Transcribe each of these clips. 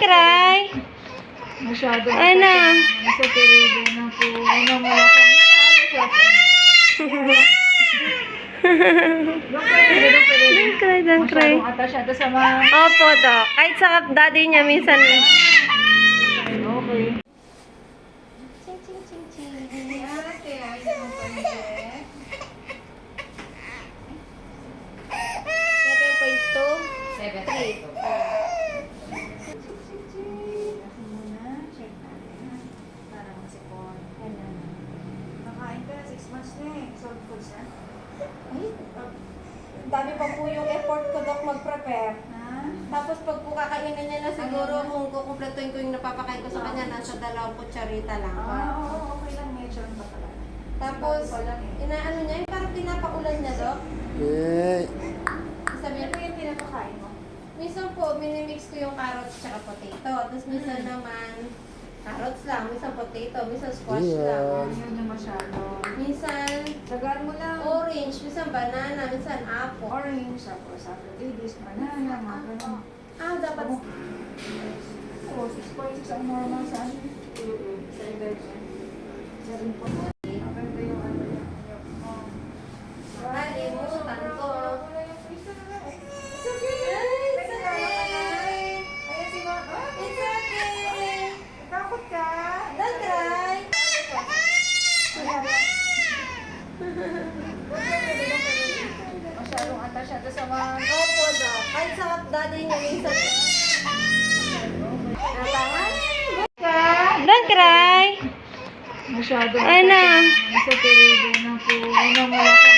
cry. Masyado Ano? sa periodo na po. Ano mo ako? Don't cry, don't cry. Masyadong atasyado sa mga... Opo, Dok. Kahit sa daddy niya minsan. Okay. Ching, ching, ching, ching. Ate, ayos mo pa niya. 7.2. 3. Nakain ka, 6 months na eh. Solid foods na. Ay, dami pa po yung effort ko, Dok, mag-prepare. Ha? Tapos pag po kakainin niya na siguro, kung kukumpletuin ko yung napapakain ko sa kanya, nasa 2 kutsarita lang. Oo, okay lang. Medyo ba pala? Tapos, Bago pa lang eh. inaano niya, yung parang pinapaulan niya, Dok. Sabi Ano yung pinapakain mo? minsan po, minimix ko yung carrots tsaka potato. Tapos minsan naman, carrots lang, minsan potato, minsan squash lang. Yun yung masyado. Minsan, Dagaan mo lang. orange, minsan banana, minsan apple. Orange, tapos apple ladies, banana, mga ganun. Dapat, Oo, 6.6 ang normal sa ano. Sa edad niya. 7 po. Maganda yung ano yung kalimutan ko. It's okay. It's okay. Ayan si Mama. It's okay. Takot ka? Don't cry. Masyadong atasyado sa mga... Opo, Dok. Kahit sa daddy niya minsan. Natangan? Don't cry. Masyado Ano? sa periodo na po. Ano mo ako?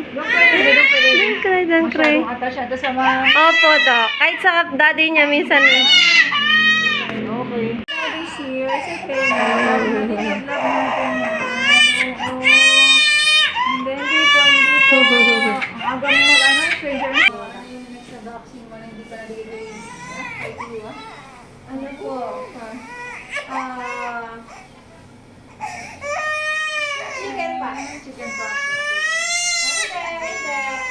Don't cry, don't cry. Masyadong atasyado sa mga... Opo, Dok. Kahit sa daddy niya minsan. Okay. This year, it's okay na. Love natin yan. Oo. Hindi po. Ang aga mo mag-ano, stranger. Yung next na vaccine mo na hindi pa nalilin. ITU ah. Ano po? Chicken pa. Chicken pox. Okay.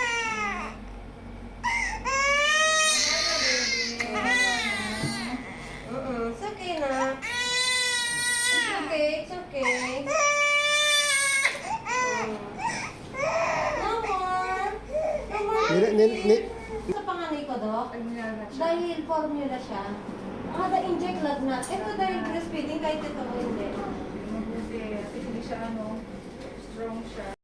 It's okay na. It's okay. No more. No more. Sa panganay ko, Dok, Pag nilalat siya. dahil formula siya, inject lagnat. Ito dahil breastfeeding, kahit ito o hindi. Mabuti. At hindi siya strong siya.